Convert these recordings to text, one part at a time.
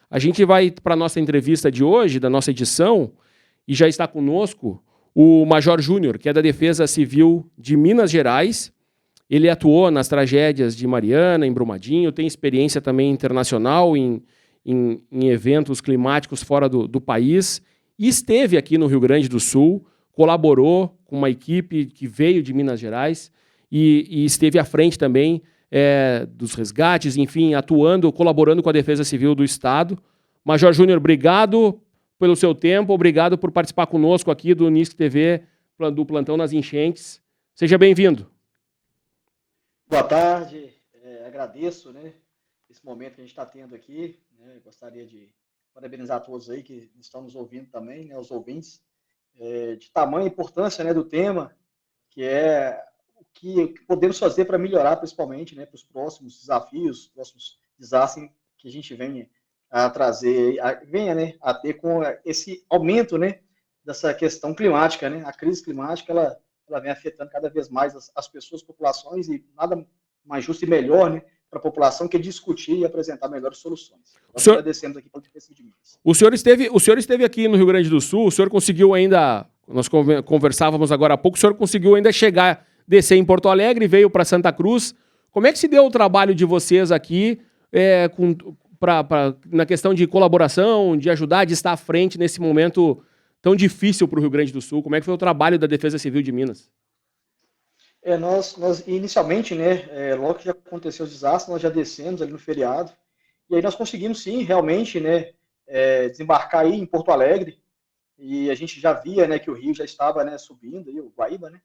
A gente vai para a nossa entrevista de hoje, da nossa edição, e já está conosco o Major Júnior, que é da Defesa Civil de Minas Gerais. Ele atuou nas tragédias de Mariana, em Brumadinho, tem experiência também internacional em eventos climáticos fora do país, e esteve aqui no Rio Grande do Sul, colaborou com uma equipe que veio de Minas Gerais e esteve à frente também dos resgates, enfim, atuando, colaborando com a Defesa Civil do Estado. Major Júnior, obrigado pelo seu tempo, obrigado por participar conosco aqui do Unisc TV, do Plantão nas Enchentes. Seja bem-vindo. Boa tarde, agradeço, né, esse momento que a gente está tendo aqui, né, gostaria de parabenizar a todos aí que estão nos ouvindo também, né, os ouvintes, de tamanha importância, né, do tema, que é o que podemos fazer para melhorar, principalmente, né, para os próximos desafios, os próximos desastres que a gente venha a trazer, né, a ter com esse aumento, né, dessa questão climática, né, a crise climática, ela vem afetando cada vez mais as pessoas, populações, e nada mais justo e melhor, né, para a população que discutir e apresentar melhores soluções. Nós agradecemos aqui pela Defesa de Minas. O senhor esteve aqui no Rio Grande do Sul, o senhor conseguiu ainda, nós conversávamos agora há pouco, o senhor conseguiu ainda descer em Porto Alegre, veio para Santa Cruz. Como é que se deu o trabalho de vocês aqui na questão de colaboração, de ajudar, de estar à frente nesse momento tão difícil para o Rio Grande do Sul? Como é que foi o trabalho da Defesa Civil de Minas? Nós inicialmente, né, logo que já aconteceu o desastre, nós já descemos ali no feriado, e aí nós conseguimos sim, realmente, né, desembarcar aí em Porto Alegre, e a gente já via, né, que o rio já estava, né, subindo, aí, o Guaíba, né,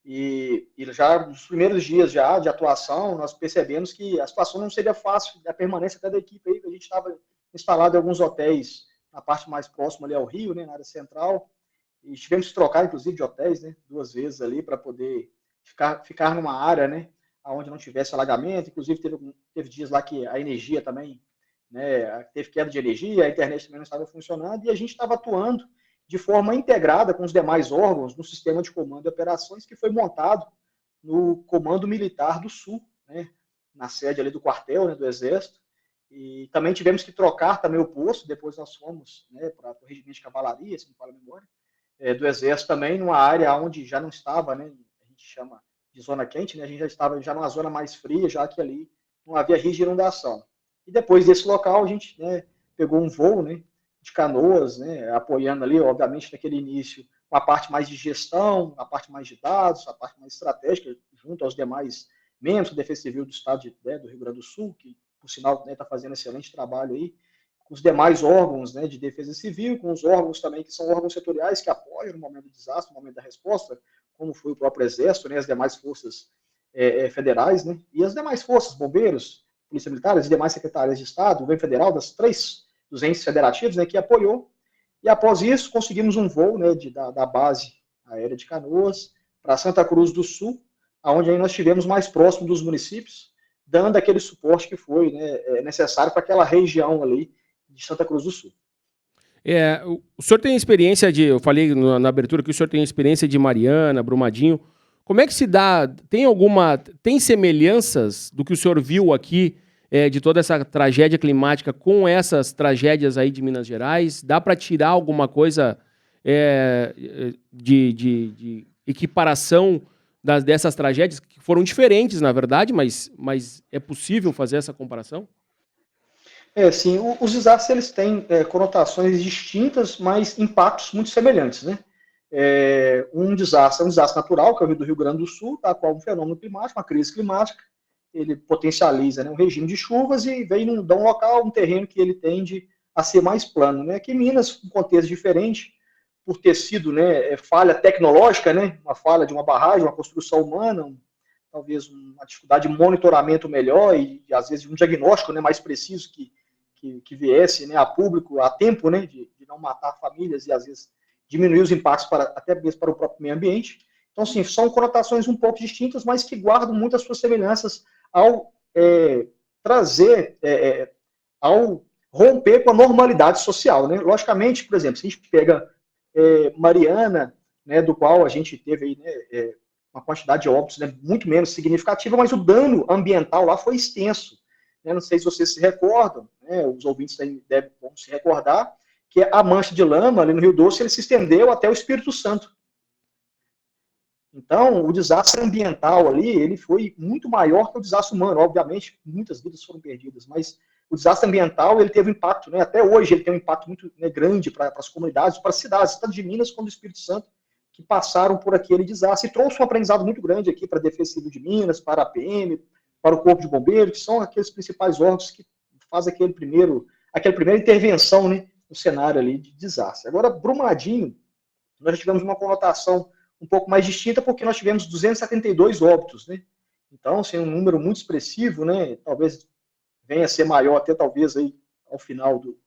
e já nos primeiros dias já de atuação, nós percebemos que a situação não seria fácil, a permanência até da equipe aí, que a gente estava instalado em alguns hotéis na parte mais próxima ali ao rio, né, na área central, e tivemos que trocar, inclusive, de hotéis, né, 2 vezes ali, para poder ficar numa área, né, onde não tivesse alagamento. Inclusive, teve dias lá que a energia também, né, teve queda de energia, a internet também não estava funcionando, e a gente estava atuando de forma integrada com os demais órgãos no sistema de comando e operações que foi montado no Comando Militar do Sul, né, na sede ali do quartel, né, do Exército. E também tivemos que trocar também o posto, depois nós fomos, né, para o Regimento de Cavalaria, se não me falha a memória, do Exército também, numa área onde já não estava, né, a gente chama de zona quente, né, a gente já estava já numa zona mais fria, já que ali não havia risco de inundação. E depois desse local, a gente, né, pegou um voo, né, de Canoas, né, apoiando ali, obviamente, naquele início, uma parte mais de gestão, a parte mais de dados, a parte mais estratégica, junto aos demais membros da Defesa Civil do Estado do Rio Grande do Sul, que, por sinal, está, né, fazendo excelente trabalho aí, com os demais órgãos, né, de defesa civil, com os órgãos também que são órgãos setoriais que apoiam no momento do desastre, no momento da resposta, como foi o próprio Exército, né, as demais forças federais, né, e as demais forças, bombeiros, polícia militar, as demais secretarias de Estado, governo federal, dos entes federativos, né, que apoiou. E após isso, conseguimos um voo, né, da base aérea de Canoas para Santa Cruz do Sul, onde aí nós estivemos mais próximo dos municípios, dando aquele suporte que foi, né, necessário para aquela região ali de Santa Cruz do Sul. O senhor tem experiência eu falei na abertura que o senhor tem experiência de Mariana, Brumadinho. Como é que se dá? Tem semelhanças do que o senhor viu aqui, de toda essa tragédia climática com essas tragédias aí de Minas Gerais? Dá para tirar alguma coisa de equiparação dessas tragédias, que foram diferentes, na verdade, mas é possível fazer essa comparação? Sim, os desastres eles têm conotações distintas, mas impactos muito semelhantes, né? Um desastre é um desastre natural, que é o do Rio Grande do Sul, tá, qual um fenômeno climático, uma crise climática, ele potencializa, né, um regime de chuvas e vem inundar um local, um terreno que ele tende a ser mais plano, né? Aqui em Minas, um contexto diferente, por ter sido, né, falha tecnológica, né, uma falha de uma barragem, uma construção humana, talvez uma dificuldade de monitoramento melhor e às vezes um diagnóstico, né, mais preciso que viesse, né, a público a tempo, né, de não matar famílias e às vezes diminuir os impactos até mesmo para o próprio meio ambiente. Então, sim, são conotações um pouco distintas, mas que guardam muitas suas semelhanças ao trazer, ao romper com a normalidade social, né? Logicamente, por exemplo, se a gente pega Mariana, né, do qual a gente teve aí, né, uma quantidade de óbitos, né, muito menos significativa, mas o dano ambiental lá foi extenso. né, não sei se vocês se recordam, né, os ouvintes vão se recordar, que a mancha de lama ali no Rio Doce ele se estendeu até o Espírito Santo. Então, o desastre ambiental ali, ele foi muito maior que o desastre humano. Obviamente, muitas vidas foram perdidas, mas o desastre ambiental, ele teve impacto, né? Até hoje ele tem um impacto muito, né, grande para as comunidades, para as cidades, tanto de Minas quanto do Espírito Santo, que passaram por aquele desastre. E trouxe um aprendizado muito grande aqui para a Defesa Civil de Minas, para a PM, para o Corpo de Bombeiros, que são aqueles principais órgãos que fazem aquela primeira intervenção, né, no cenário ali de desastre. Agora, Brumadinho, nós já tivemos uma conotação um pouco mais distinta, porque nós tivemos 272 óbitos, né? Então, assim, um número muito expressivo, né? Talvez venha a ser maior até talvez aí ao final do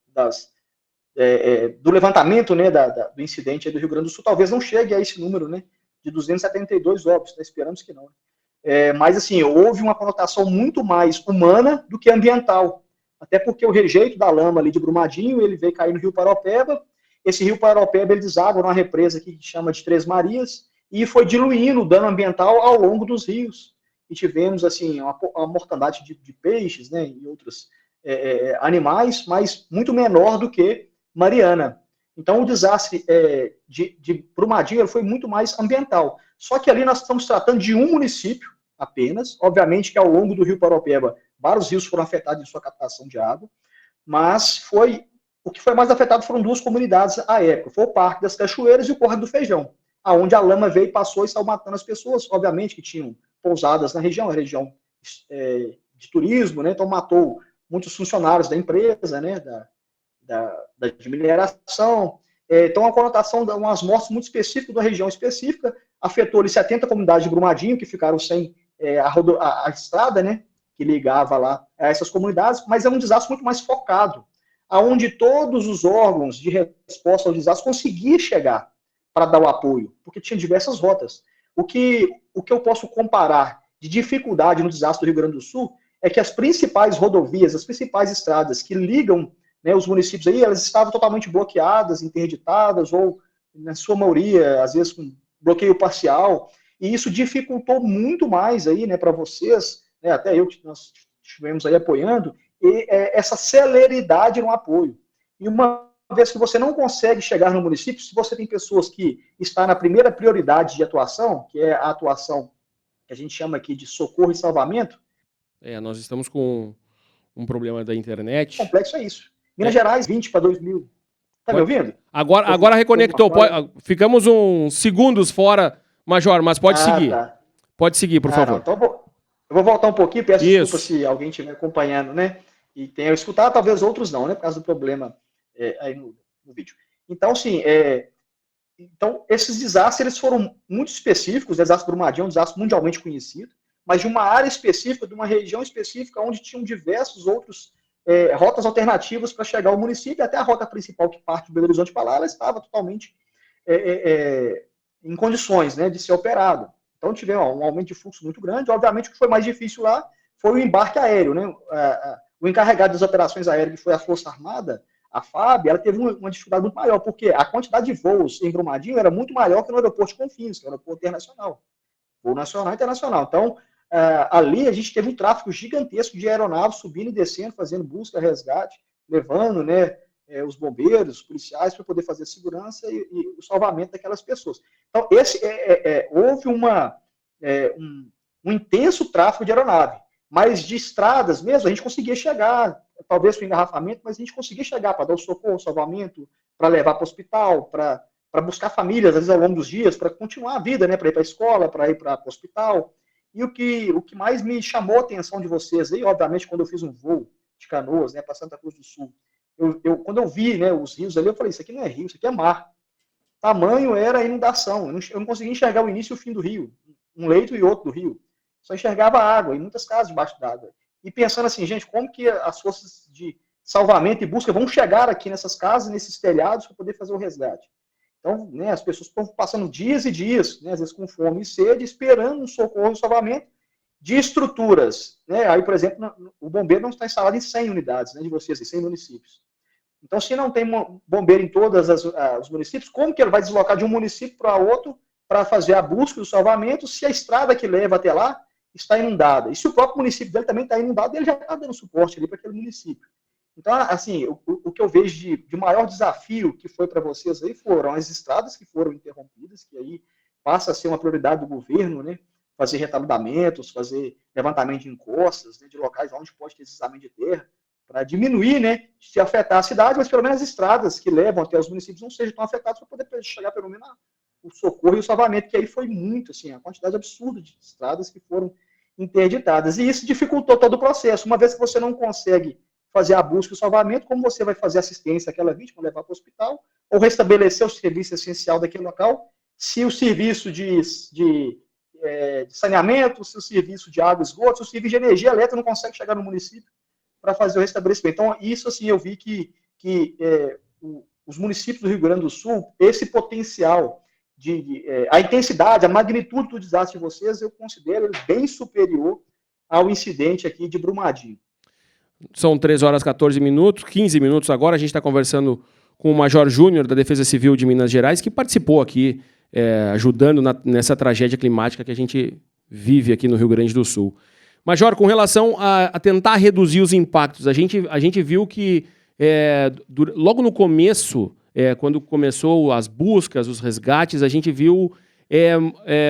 levantamento, né, do incidente do Rio Grande do Sul, talvez não chegue a esse número, né, de 272 óbitos, né? Esperamos que não. Mas, assim, houve uma conotação muito mais humana do que ambiental, até porque o rejeito da lama ali de Brumadinho, ele veio cair no Rio Paraopeba. Esse rio Paraopeba, ele deságua numa represa que chama de Três Marias, e foi diluindo o dano ambiental ao longo dos rios. E tivemos, assim, uma mortandade de peixes, né, e outros animais, mas muito menor do que Mariana. Então, o desastre de Brumadinho foi muito mais ambiental. Só que ali nós estamos tratando de um município apenas. Obviamente que ao longo do rio Paraopeba, vários rios foram afetados em sua captação de água, mas o que foi mais afetado foram duas comunidades à época. Foi o Parque das Cachoeiras e o Córrego do Feijão, aonde a lama veio e passou e saiu matando as pessoas, obviamente que tinham pousadas na região, de turismo, né? Então matou muitos funcionários da empresa, né? De mineração. Então a conotação de umas mortes muito específicas da região específica, afetou ali 70 comunidades de Brumadinho, que ficaram sem a estrada, né? Que ligava lá a essas comunidades, mas é um desastre muito mais focado, aonde todos os órgãos de resposta ao desastre conseguiam chegar para dar o apoio, porque tinha diversas rotas. O que eu posso comparar de dificuldade no desastre do Rio Grande do Sul é que as principais rodovias, as principais estradas que ligam, né, os municípios aí, elas estavam totalmente bloqueadas, interditadas, ou, na sua maioria, às vezes com bloqueio parcial, e isso dificultou muito mais aí, né, para vocês, né, até eu que nós estivemos aí apoiando, essa celeridade no apoio. E uma vez que você não consegue chegar no município, se você tem pessoas que estão na primeira prioridade de atuação, que é a atuação que a gente chama aqui de socorro e salvamento. Nós estamos com um problema da internet. O complexo é isso. Minas Gerais, 20 para 2000. Tá me ouvindo? Agora reconectou. Ficamos uns segundos fora, Major, mas pode seguir. Tá. Pode seguir, por favor. Não, então eu vou voltar um pouquinho, peço desculpa se alguém estiver acompanhando, né? E tenha escutado, talvez outros não, né? Por causa do problema aí no vídeo. Então, sim, então, esses desastres eles foram muito específicos. O desastre Brumadinho é um desastre mundialmente conhecido, mas de uma área específica, de uma região específica, onde tinham diversos outros rotas alternativas para chegar ao município, até a rota principal que parte do Belo Horizonte para lá, ela estava totalmente em condições, né, de ser operada. Então, tivemos um aumento de fluxo muito grande. Obviamente, o que foi mais difícil lá foi o embarque aéreo, né? O encarregado das operações aéreas, que foi a Força Armada, a FAB, ela teve uma dificuldade muito maior, porque a quantidade de voos em Brumadinho era muito maior que no aeroporto de Confins, que é o aeroporto internacional. Voo nacional e internacional. Então, ali a gente teve um tráfego gigantesco de aeronaves subindo e descendo, fazendo busca, resgate, levando, né, os bombeiros, os policiais, para poder fazer a segurança e o salvamento daquelas pessoas. Então, houve um intenso tráfego de aeronave, mas de estradas mesmo, a gente conseguia chegar, talvez com engarrafamento, mas a gente conseguia chegar para dar o socorro, o salvamento, para levar para o hospital, para buscar famílias, às vezes, ao longo dos dias, para continuar a vida, né, para ir para a escola, para ir para o hospital. E o que mais me chamou a atenção de vocês aí, obviamente, quando eu fiz um voo de Canoas, né, para Santa Cruz do Sul, quando eu vi, né, os rios ali, eu falei, isso aqui não é rio, isso aqui é mar. Tamanho era a inundação, eu não conseguia enxergar o início e o fim do rio, um leito e outro do rio. Só enxergava água, e muitas casas debaixo d'água. E pensando assim, gente, como que as forças de salvamento e busca vão chegar aqui nessas casas, nesses telhados, para poder fazer o resgate? Então, né, as pessoas estão passando dias e dias, né, às vezes com fome e sede, esperando um socorro e um salvamento de estruturas. Né? Aí, por exemplo, o bombeiro não está instalado em 100 unidades, né, de vocês, em 100 municípios. Então, se não tem bombeiro em todos os municípios, como que ele vai deslocar de um município para outro para fazer a busca e o salvamento, se a estrada que leva até lá está inundada. E se o próprio município dele também está inundado, ele já está dando suporte ali para aquele município. Então, assim, o que eu vejo de maior desafio que foi para vocês aí foram as estradas que foram interrompidas, que aí passa a ser uma prioridade do governo, né? Fazer retalhudamentos, fazer levantamento de encostas, né, de locais onde pode ter deslizamento de terra, para diminuir, né, se afetar a cidade, mas pelo menos as estradas que levam até os municípios não sejam tão afetadas para poder chegar pelo menos o socorro e o salvamento, que aí foi muito, assim, a quantidade absurda de estradas que foram interditadas. E isso dificultou todo o processo. Uma vez que você não consegue fazer a busca e o salvamento, como você vai fazer assistência àquela vítima, levar para o hospital, ou restabelecer o serviço essencial daquele local, se o serviço de saneamento, se o serviço de água e esgoto, se o serviço de energia elétrica não consegue chegar no município para fazer o restabelecimento. Então, isso, assim, eu vi que os municípios do Rio Grande do Sul, esse potencial, a intensidade, a magnitude do desastre de vocês, eu considero bem superior ao incidente aqui de Brumadinho. São 3 horas e 14 minutos, 15 minutos agora. A gente está conversando com o Major Júnior da Defesa Civil de Minas Gerais, que participou aqui, ajudando nessa tragédia climática que a gente vive aqui no Rio Grande do Sul. Major, com relação a tentar reduzir os impactos, a gente viu que logo no começo, quando começou as buscas, os resgates, a gente viu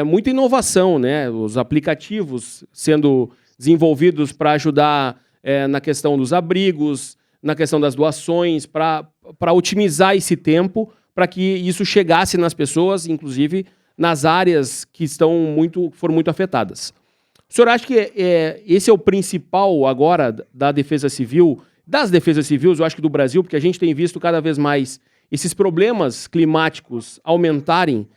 muita inovação, né? Os aplicativos sendo desenvolvidos para ajudar na questão dos abrigos, na questão das doações, para otimizar esse tempo, para que isso chegasse nas pessoas, inclusive nas áreas que foram muito afetadas. O senhor acha que esse é o principal agora da Defesa Civil, das Defesas Civis, eu acho que do Brasil, porque a gente tem visto cada vez mais esses problemas climáticos aumentarem?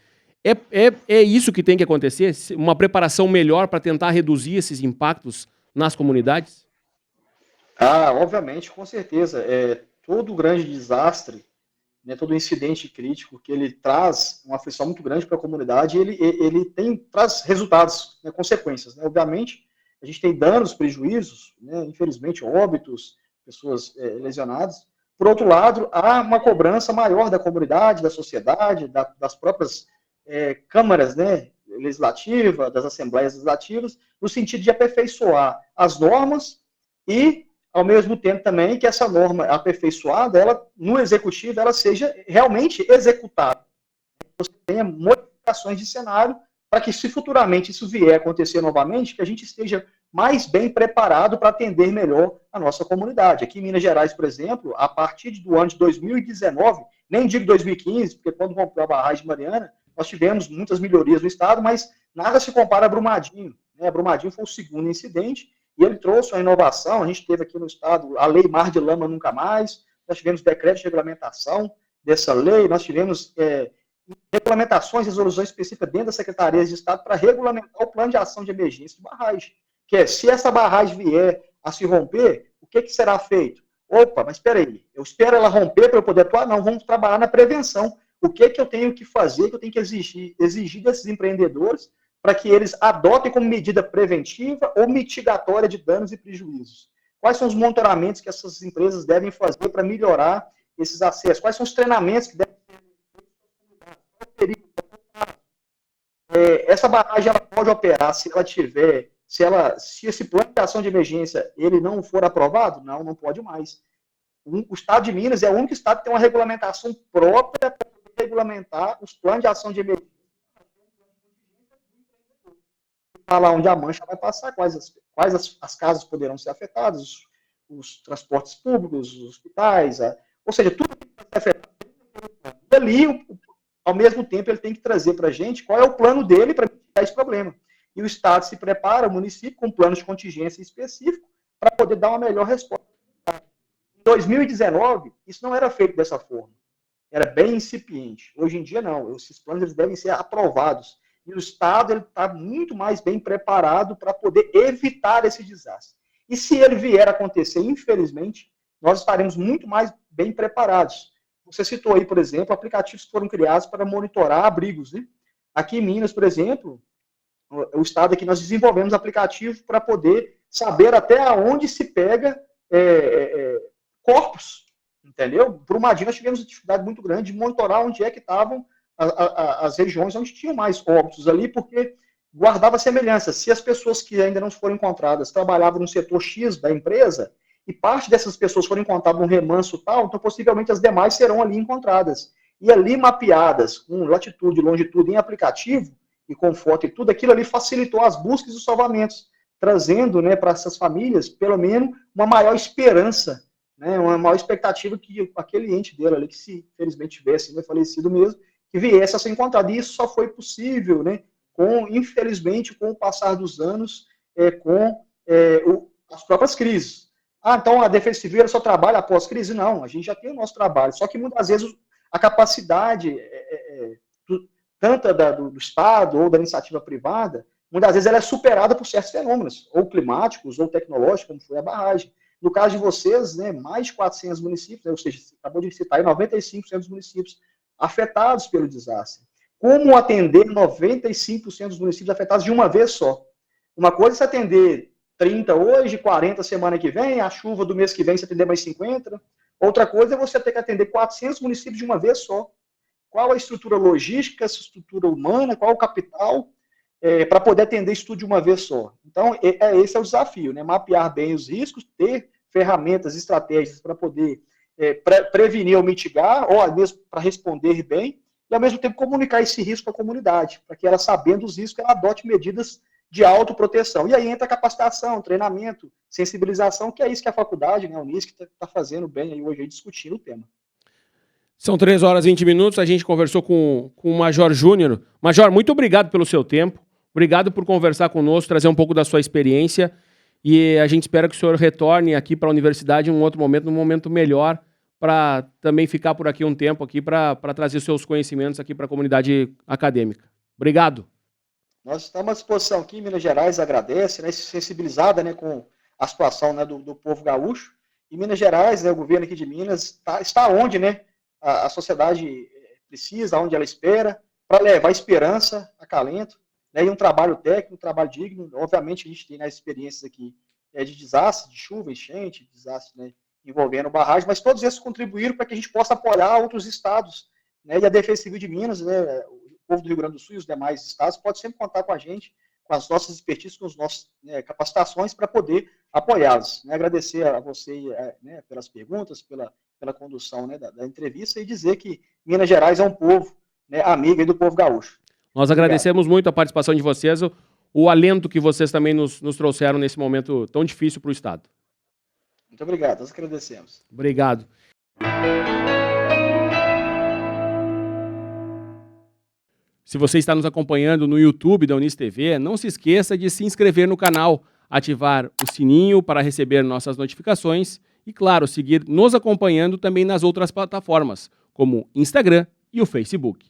É isso que tem que acontecer? Uma preparação melhor para tentar reduzir esses impactos nas comunidades? Obviamente, com certeza. Todo grande desastre, né, todo incidente crítico que ele traz uma aflição muito grande para a comunidade, ele traz resultados, né, consequências. Né? Obviamente, a gente tem danos, prejuízos, né, infelizmente óbitos, pessoas lesionadas. Por outro lado, há uma cobrança maior da comunidade, da sociedade, das próprias câmaras, né, legislativas, das assembleias legislativas, no sentido de aperfeiçoar as normas e, ao mesmo tempo também, que essa norma aperfeiçoada, ela, no executivo, ela seja realmente executada. Você tenha modificações de cenário para que, se futuramente isso vier a acontecer novamente, que a gente esteja mais bem preparado para atender melhor a nossa comunidade. Aqui em Minas Gerais, por exemplo, a partir do ano de 2019, nem digo 2015, porque quando rompeu a barragem de Mariana, nós tivemos muitas melhorias no estado, mas nada se compara a Brumadinho. Né? A Brumadinho foi o segundo incidente, e ele trouxe uma inovação. A gente teve aqui no estado a Lei Mar de Lama Nunca Mais, nós tivemos decreto de regulamentação dessa lei, nós tivemos regulamentações, resoluções específicas dentro das secretarias de Estado para regulamentar o plano de ação de emergência de barragem. Que é, se essa barragem vier a se romper, o que será feito? Opa, mas espera aí, eu espero ela romper para eu poder atuar? Não, vamos trabalhar na prevenção. O que eu tenho que fazer, que eu tenho que exigir desses empreendedores para que eles adotem como medida preventiva ou mitigatória de danos e prejuízos? Quais são os monitoramentos que essas empresas devem fazer para melhorar esses acessos? Quais são os treinamentos que devem ser feitos? Essa barragem ela pode operar se ela tiver, se esse plano de ação de emergência ele não for aprovado? Não pode mais. O estado de Minas é o único estado que tem uma regulamentação própria para regulamentar os planos de ação de emergência. Falar onde a mancha vai passar, quais as casas poderão ser afetadas, os transportes públicos, os hospitais, ou seja, tudo que vai ser afetado. E ali, ao mesmo tempo, ele tem que trazer para a gente qual é o plano dele para mitigar esse problema. E o Estado se prepara, o município, com um plano de contingência específico para poder dar uma melhor resposta. Em 2019, isso não era feito dessa forma. Era bem incipiente. Hoje em dia, não. Esses planos eles devem ser aprovados. E o Estado está muito mais bem preparado para poder evitar esse desastre. E se ele vier a acontecer, infelizmente, nós estaremos muito mais bem preparados. Você citou aí, por exemplo, aplicativos que foram criados para monitorar abrigos. Né? Aqui em Minas, por exemplo, o estado aqui, nós desenvolvemos aplicativo para poder saber até onde se pega corpos, entendeu? Brumadinho, nós tivemos uma dificuldade muito grande de monitorar onde é que estavam as regiões onde tinham mais óbitos ali, porque guardava semelhança. Se as pessoas que ainda não foram encontradas trabalhavam no setor X da empresa, e parte dessas pessoas foram encontradas num remanso tal, então possivelmente as demais serão ali encontradas. E ali mapeadas, com latitude e longitude em aplicativo, e com foto e tudo, aquilo ali facilitou as buscas e os salvamentos, trazendo, né, para essas famílias, pelo menos, uma maior esperança, né, uma maior expectativa que aquele ente dele ali, que se infelizmente tivesse, né, falecido mesmo, que viesse a ser encontrado. E isso só foi possível, né, infelizmente, com o passar dos anos, as próprias crises. Então a Defesa Civil só trabalha após crise? Não, a gente já tem o nosso trabalho, só que muitas vezes a capacidade, tanto do Estado ou da iniciativa privada, muitas vezes ela é superada por certos fenômenos, ou climáticos, ou tecnológicos, como foi a barragem. No caso de vocês, né, mais de 400 municípios, né, ou seja, você acabou de citar aí 95% dos municípios afetados pelo desastre. Como atender 95% dos municípios afetados de uma vez só? Uma coisa é você atender 30 hoje, 40 semana que vem, a chuva do mês que vem você atender mais 50. Outra coisa é você ter que atender 400 municípios de uma vez só. Qual a estrutura logística, a estrutura humana, qual o capital para poder atender isso tudo de uma vez só? Então, esse é o desafio, né? Mapear bem os riscos, ter ferramentas, estratégias para poder prevenir ou mitigar, ou mesmo para responder bem, e ao mesmo tempo comunicar esse risco à comunidade, para que ela, sabendo os riscos, ela adote medidas de autoproteção. E aí entra a capacitação, treinamento, sensibilização, que é isso que a faculdade, né, a Unisc, está fazendo bem aí hoje, aí, discutindo o tema. São 3 horas e 20 minutos, a gente conversou com o Major Júnior. Major, muito obrigado pelo seu tempo, obrigado por conversar conosco, trazer um pouco da sua experiência, e a gente espera que o senhor retorne aqui para a universidade em um outro momento, num momento melhor, para também ficar por aqui um tempo aqui para trazer seus conhecimentos aqui para a comunidade acadêmica. Obrigado. Nós estamos à disposição aqui, Minas Gerais agradece, né, sensibilizada, né, com a situação, né, do povo gaúcho, e Minas Gerais, né, o governo aqui de Minas, está onde, né, a sociedade precisa, onde ela espera, para levar esperança, acalento, né, e um trabalho técnico, um trabalho digno. Obviamente a gente tem as experiências aqui de desastre, de chuva, enchente, desastre, né, envolvendo barragem, mas todos esses contribuíram para que a gente possa apoiar outros estados, né, e a Defesa Civil de Minas, né, o povo do Rio Grande do Sul e os demais estados pode sempre contar com a gente, com as nossas expertises, com as nossas capacitações para poder apoiá-los. Né, agradecer a você, né, pelas perguntas, pela condução, né, da entrevista, e dizer que Minas Gerais é um povo, né, amigo do povo gaúcho. Nós agradecemos muito a participação de vocês, o alento que vocês também nos trouxeram nesse momento tão difícil para o Estado. Muito obrigado, nós agradecemos. Obrigado. Se você está nos acompanhando no YouTube da Unis TV, não se esqueça de se inscrever no canal, ativar o sininho para receber nossas notificações e, claro, seguir nos acompanhando também nas outras plataformas, como Instagram e o Facebook.